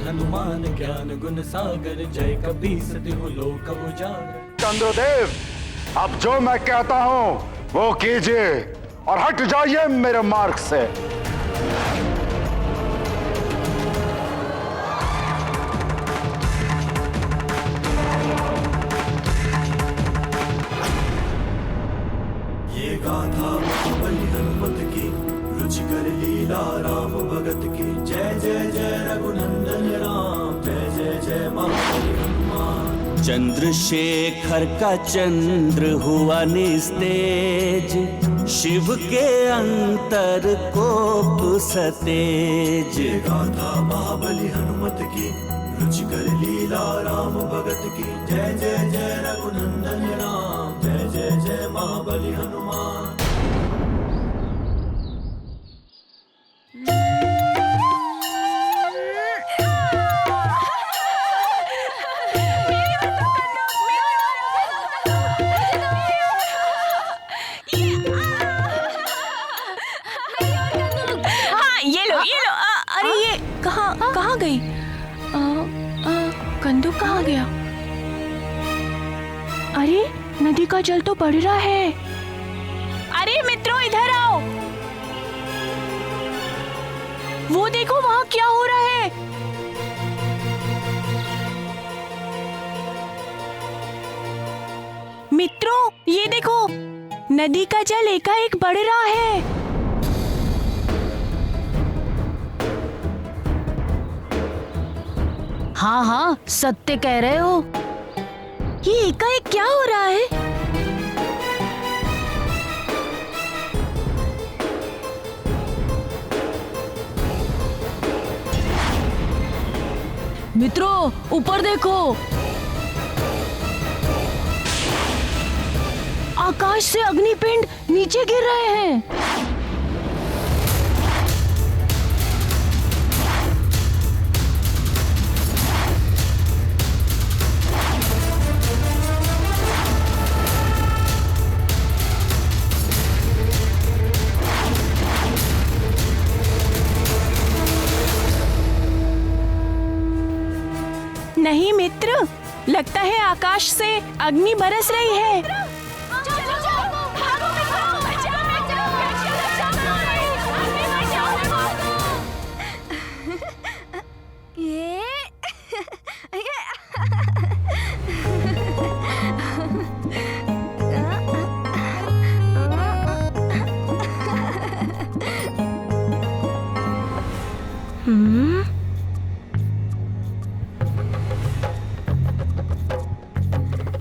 हनुमान ज्ञान गुण सागर, जय कपीस तिहु लोक उजागर। चंद्रदेव, अब जो मैं कहता हूं वो कीजिए और हट जाइए मेरे मार्ग से। ये गाथा महाबली हनुमत की, रुचिकर लीला राम भगत की। जय जय जय रघुनंदन राम, जय जय जय महाबली हनुमान। चंद्रशेखर का चंद्र हुआ निस्तेज, शिव के अंतर कोप सतेज। ये गाथा महाबली हनुमत की, रुचिकर लीला राम भगत की। जय जय जय रघुनंदन राम, जय जय जय महाबली हनुमान। अरे ये कहाँ गई? कंदूक कहाँ गया? अरे नदी का जल तो बढ़ रहा है। अरे मित्रों इधर आओ, वो देखो वहाँ क्या हो रहा है। मित्रों ये देखो, नदी का जल एकाएक बढ़ रहा है। हाँ हाँ सत्य कह रहे हो। ये एकाएक क्या हो रहा है? मित्रों ऊपर देखो, आकाश से अग्निपिंड नीचे गिर रहे हैं। नहीं मित्र, लगता है आकाश से अग्नि बरस रही है।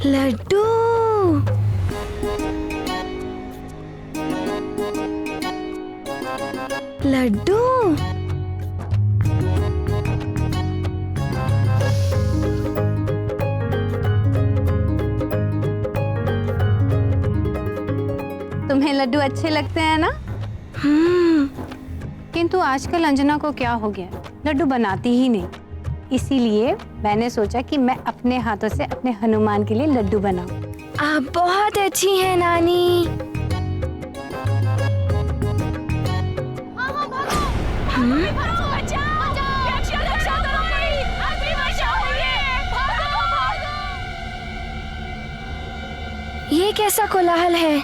लड्डू, लड्डू, तुम्हें लड्डू अच्छे लगते हैं ना? किंतु आजकल अंजना को क्या हो गया, लड्डू बनाती ही नहीं। इसीलिए मैंने सोचा कि मैं अपने हाथों से अपने हनुमान के लिए लड्डू बनाऊं। आप बहुत अच्छी हैं नानी। ये कैसा कोलाहल है?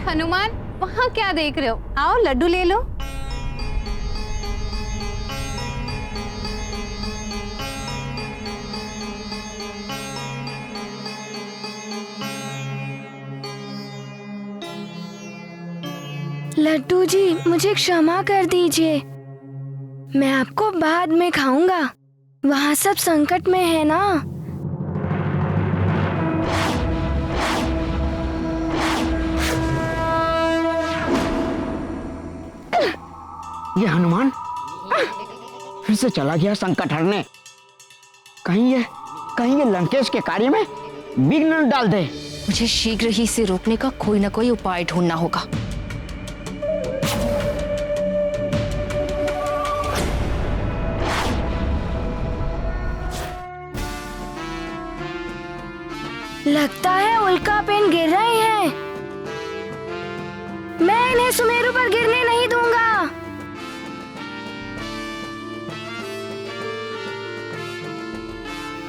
हनुमान वहाँ क्या देख रहे हो? आओ लड्डू ले लो। लड्डू जी मुझे क्षमा कर दीजिए, मैं आपको बाद में खाऊंगा। वहाँ सब संकट में है ना। ये हनुमान फिर से चला गया संकट हरने। कहीं ये कहीं ये लंकेश के कार्य में विघ्न न डाल दे। मुझे शीघ्र ही इसे रोकने का कोई ना कोई उपाय ढूंढना होगा। लगता है उल्का पिंड गिर रहे हैं। मैं इन्हें सुमेरु पर गिरने नहीं दूंगा।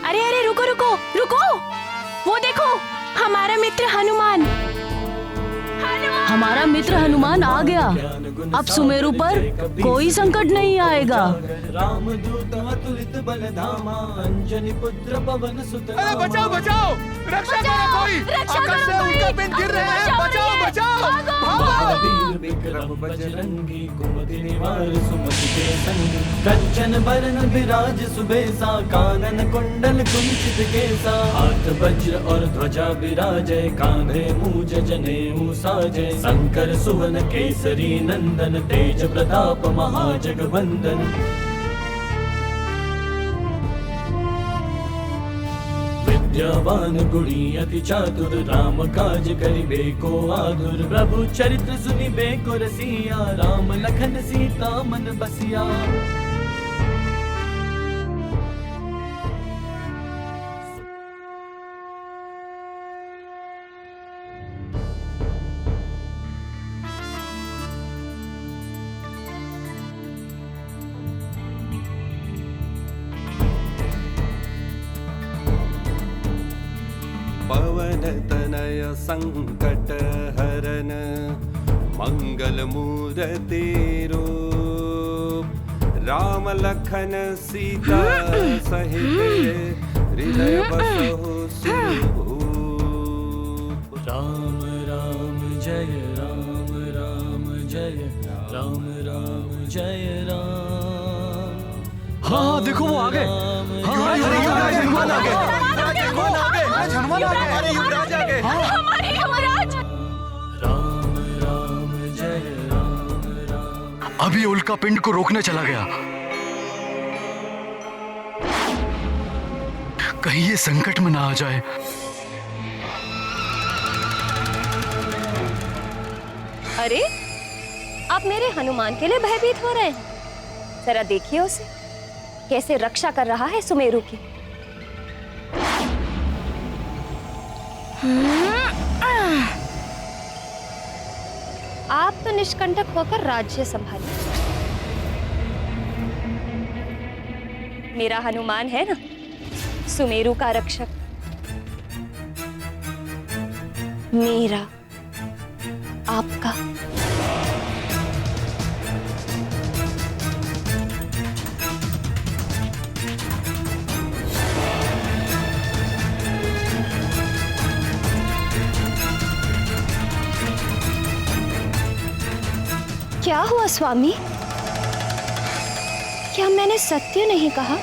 अरे अरे रुको रुको रुको, वो देखो हमारा मित्र हनुमान। हमारा मित्र हनुमान आ गया। अब सुमेरु पर कोई संकट नहीं आएगा। रामदूत अतुलित बलधामा अंजनी पुत्र पवन सुत। अरे बचाओ बचाओ, रक्षा करो कोई, आकाश से उल्का पिंड गिर रहे हैं, बचाओ बचाओ, भागो। वीर विक्रम बजरंगी कुमति निवार सुमति के संगी। कंचन बरन विराज सुबेसा कानन कुंडल कुंचित केसा। हाथ वज्र और ध्वजा विराजय कांधे मूज जनेऊ साजय। शंकर सुवन केसरी नंदन तेज प्रताप महाजगवंदन। विद्यावान गुणी अति चातुर राम काज करिबे को आतुर। प्रभु चरित्र सुनिबे को रसिया राम लखन सीता मन बसिया। पवन तनय संकट हरन मंगल मूर्ति रूप। राम लखन सीता सहित हृदय बसहु सुभूप। राम राम जय राम राम जय राम राम जय राम। हाँ देखो वो आ गए। हाँ युवराज हनुमान आ गए। हनुमान आ गए। अरे युवराज आ गए। हमारे युवराज। राम राम जय राम राम। अभी उल्का पिंड को रोकने चला गया। कहीं ये संकट में ना आ जाए। अरे आप मेरे हनुमान के लिए भयभीत हो रहे हैं? जरा देखिए उसे कैसे रक्षा कर रहा है सुमेरु की। आप तो निष्कंटक होकर राज्य संभालिए। मेरा हनुमान है ना सुमेरु का रक्षक। मेरा आपका। क्या हुआ स्वामी? क्या मैंने सत्य नहीं कहा?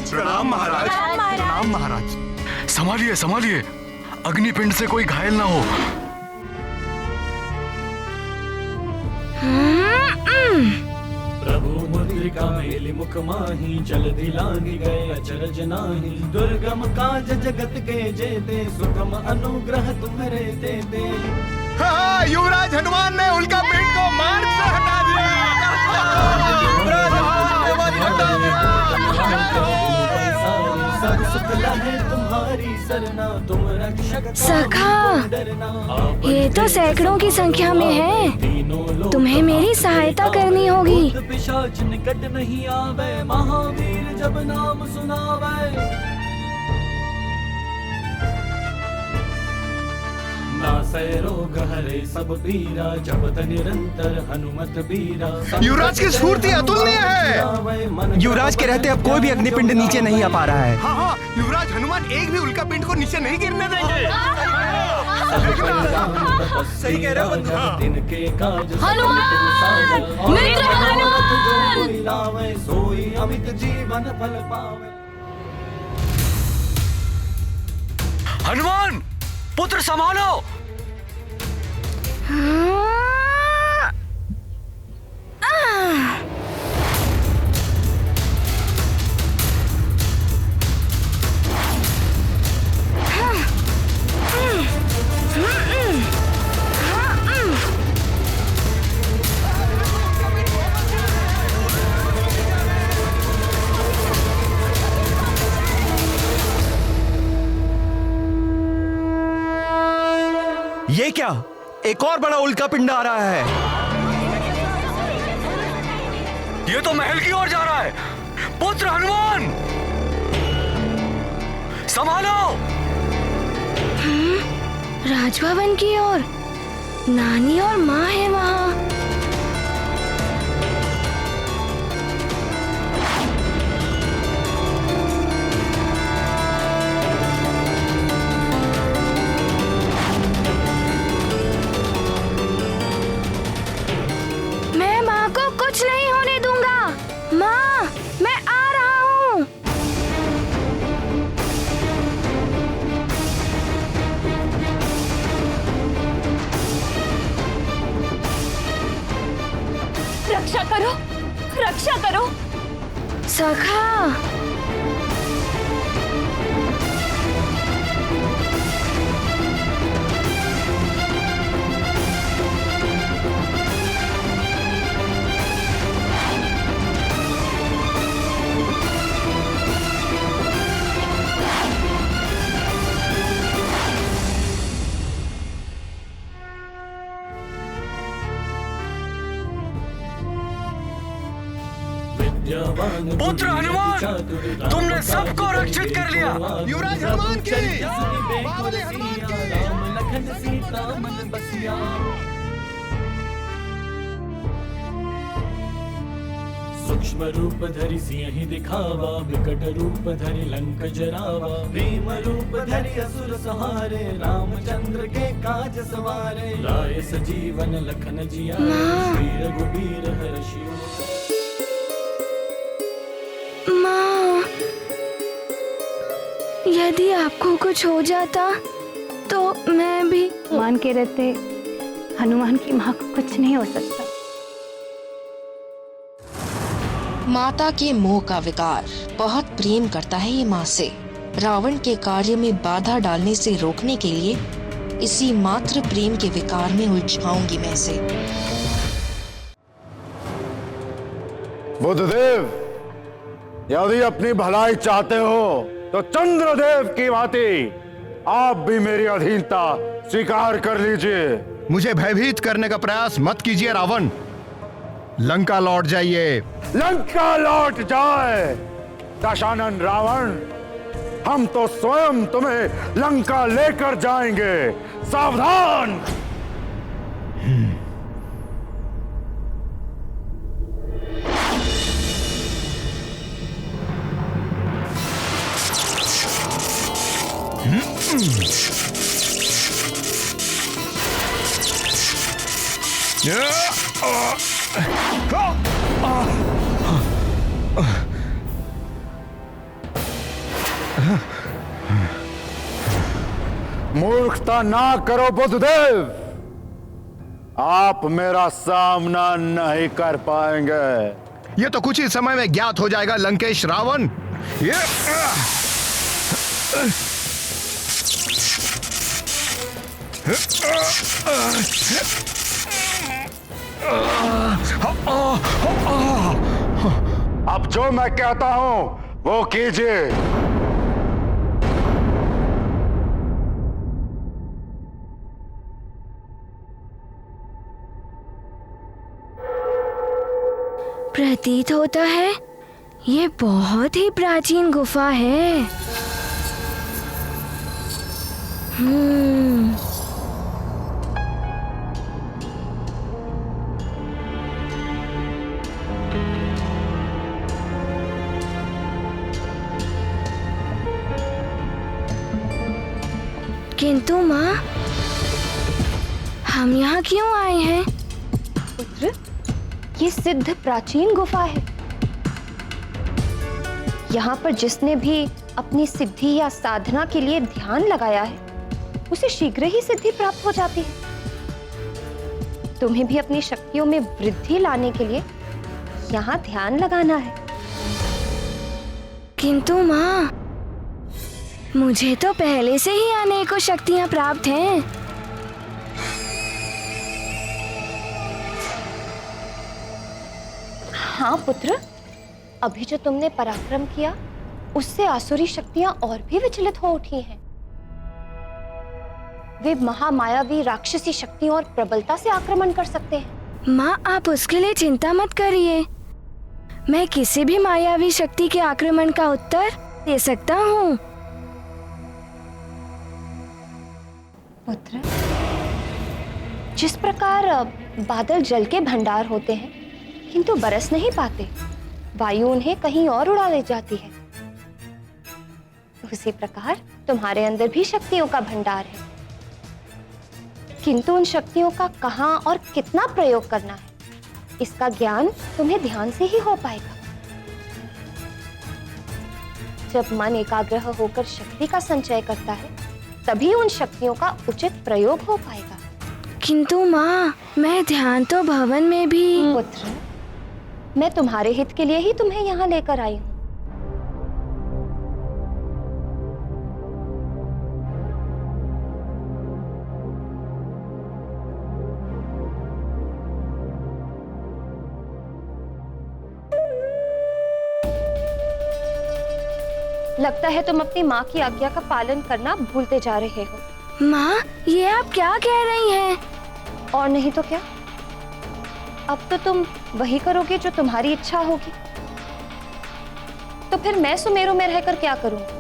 प्रणाम महाराज। प्रणाम महाराज। संभालिए संभालिए, अग्निपिंड से कोई घायल ना हो। प्रभु मुद्रिका मेलि मुख माही जल्दी लांगी गए अचरज नाही। दुर्गम काज जगत के जेते सुगम अनुग्रह तुम्हारे देते। हाँ, युवराज हनुमान ने उल्का पिंड को मार्ग से हटा दिया। सब सुखला है तुम्हारी सरना तुम रक्षक। सखा, ये तो सैकड़ों की संख्या में है। तुम्हें मेरी सहायता करनी होगी। पिशाच निकट नहीं आवे महावीर जब नाम सुनावे। नास सय रोग हरे सब पीरा, जपत निरंतर हनुमत बीरा। युवराज की स्फूर्ति अतुलनीय है। युवराज के रहते अब कोई भी अग्निपिंड नीचे नहीं आ पा रहा है। हाँ हाँ, युवराज हनुमान एक भी उल्का पिंड को नीचे नहीं गिरने देंगे। सही कह रहे हो। तिनके काज हनुमान! मित्र हनुमान! लावे सोई अमित जीवन फल पावे। हनुमान पुत्र संभालो। ये क्या, एक और बड़ा उल्का पिंड आ रहा है। ये तो महल की ओर जा रहा है। पुत्र हनुमान संभालो। राजभवन की ओर। नानी और माँ है वहाँ। मैं माँ को कुछ नहीं होने दूंगा। माँ, मैं आ रहा हूँ। रक्षा करो, रक्षा करो। सखा, पुत्र हनुमान, तुमने सबको रक्षित कर लिया। युवराज हनुमान की, बावली हनुमान की। लखन सीता मन बसिया। सूक्ष्म रूप धरि सिंह दिखावा, विकट रूप धरि लंक जरावा। भीम रूप धरि असुर सहारे, रामचंद्र के काज सवारे। लाए सजीवन लखन जियाए, श्री रघुबीर हर्षि। माँ, यदि आपको कुछ हो जाता तो मैं भी। मान के रहते हनुमान की माँ को कुछ नहीं हो सकता। माता के मोह का विकार बहुत प्रेम करता है ये माँ से। रावण के कार्य में बाधा डालने से रोकने के लिए इसी मात्र प्रेम के विकार में उलझाऊंगी मैं इसे। बुद्धदेव, यदि अपनी भलाई चाहते हो तो चंद्रदेव की भांति आप भी मेरी अधीनता स्वीकार कर लीजिए। मुझे भयभीत करने का प्रयास मत कीजिए रावण। लंका लौट जाइए। लंका लौट जाए दशानन रावण, हम तो स्वयं तुम्हें लंका लेकर जाएंगे। सावधान। मूर्खता ना करो बुद्धदेव, आप मेरा सामना नहीं कर पाएंगे। ये तो कुछ ही समय में ज्ञात हो जाएगा लंकेश रावण। अब जो मैं कहता हूं वो कीजिए। प्रतीत होता है ये बहुत ही प्राचीन गुफा है। किंतु माँ, हम यहाँ क्यों आए हैं? पुत्र, ये सिद्ध प्राचीन गुफा है। यहाँ पर जिसने भी अपनी सिद्धि या साधना के लिए ध्यान लगाया है, उसे शीघ्र ही सिद्धि प्राप्त हो जाती है। तुम्हें भी अपनी शक्तियों में वृद्धि लाने के लिए यहाँ ध्यान लगाना है। किंतु माँ, मुझे तो पहले से ही अनेकों शक्तियाँ प्राप्त हैं। हाँ पुत्र, अभी जो तुमने पराक्रम किया, उससे आसुरी शक्तियां और भी विचलित हो उठी हैं। वे महामायावी राक्षसी शक्तियों और प्रबलता से आक्रमण कर सकते हैं। माँ, आप उसके लिए चिंता मत करिए। मैं किसी भी मायावी शक्ति के आक्रमण का उत्तर दे सकता हूँ। पुत्र, जिस प्रकार बादल जल के भंडार होते हैं किंतु बरस नहीं पाते, वायु उन्हें कहीं और उड़ा ले जाती है, उसी प्रकार तुम्हारे अंदर भी शक्तियों का भंडार है। किंतु उन शक्तियों का कहाँ और कितना प्रयोग करना है, इसका ज्ञान तुम्हें ध्यान से ही हो पाएगा। जब मन एकाग्र होकर शक्ति का संचय करता है, तभी उन शक्तियों का उचित प्रयोग हो पाएगा। किंतु माँ, मैं ध्यान तो भवन में भी। पुत्र, मैं तुम्हारे हित के लिए ही तुम्हें यहाँ लेकर आई हूँ। लगता है तुम अपनी माँ की आज्ञा का पालन करना भूलते जा रहे हो। माँ, ये आप क्या कह रही हैं? और नहीं तो क्या, अब तो तुम वही करोगे जो तुम्हारी इच्छा होगी। तो फिर मैं सुमेरु में रहकर क्या करूंगी?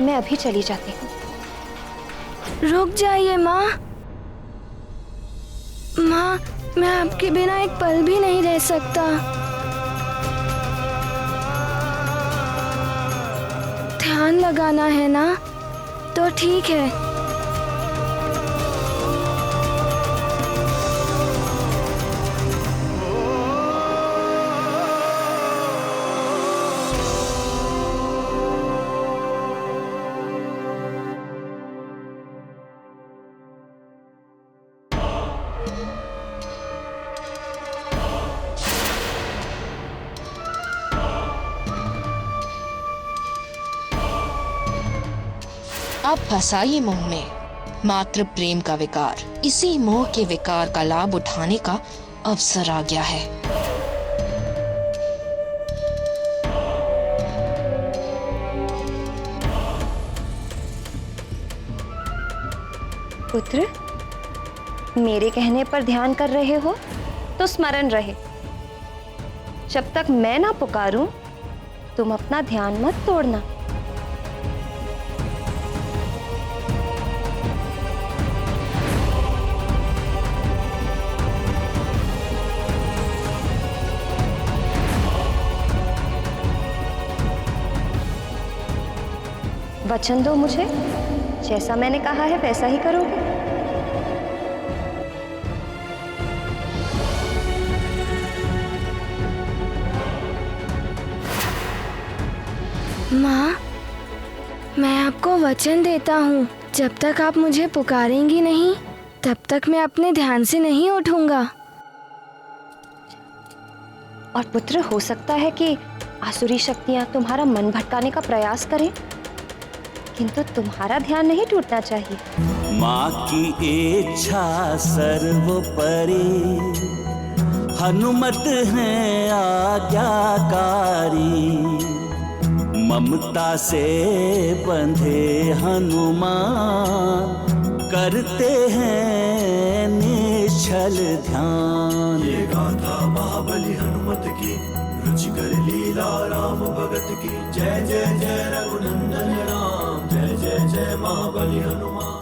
मैं अभी चली जाती हूँ। रुक जाइए माँ। माँ, मैं आपके बिना एक पल भी नहीं रह सकता। ध्यान लगाना है ना? तो ठीक है। अब फंसा ये मोह में मात्र प्रेम का विकार। इसी मोह के विकार का लाभ उठाने का अवसर आ गया है। पुत्र, मेरे कहने पर ध्यान कर रहे हो तो स्मरण रहे, जब तक मैं ना पुकारूं, तुम अपना ध्यान मत तोड़ना। वचन दो मुझे, जैसा मैंने कहा है वैसा ही करोगे। माँ, मैं आपको वचन देता हूँ, जब तक आप मुझे पुकारेंगी नहीं, तब तक मैं अपने ध्यान से नहीं उठूंगा। और पुत्र, हो सकता है कि आसुरी शक्तियाँ तुम्हारा मन भटकाने का प्रयास करें, किंतु तुम्हारा ध्यान नहीं टूटना चाहिए। माँ की इच्छा सर्वोपरि, हनुमत है आज्ञाकारी। ममता से बंधे हनुमान, करते हैं निश्चल ध्यान। ये गाथा महाबली हनुमत की, रुचिकर लीला राम भगत की। जय जय जय रघुनंदन राम, जय जय जय महाबली हनुमान।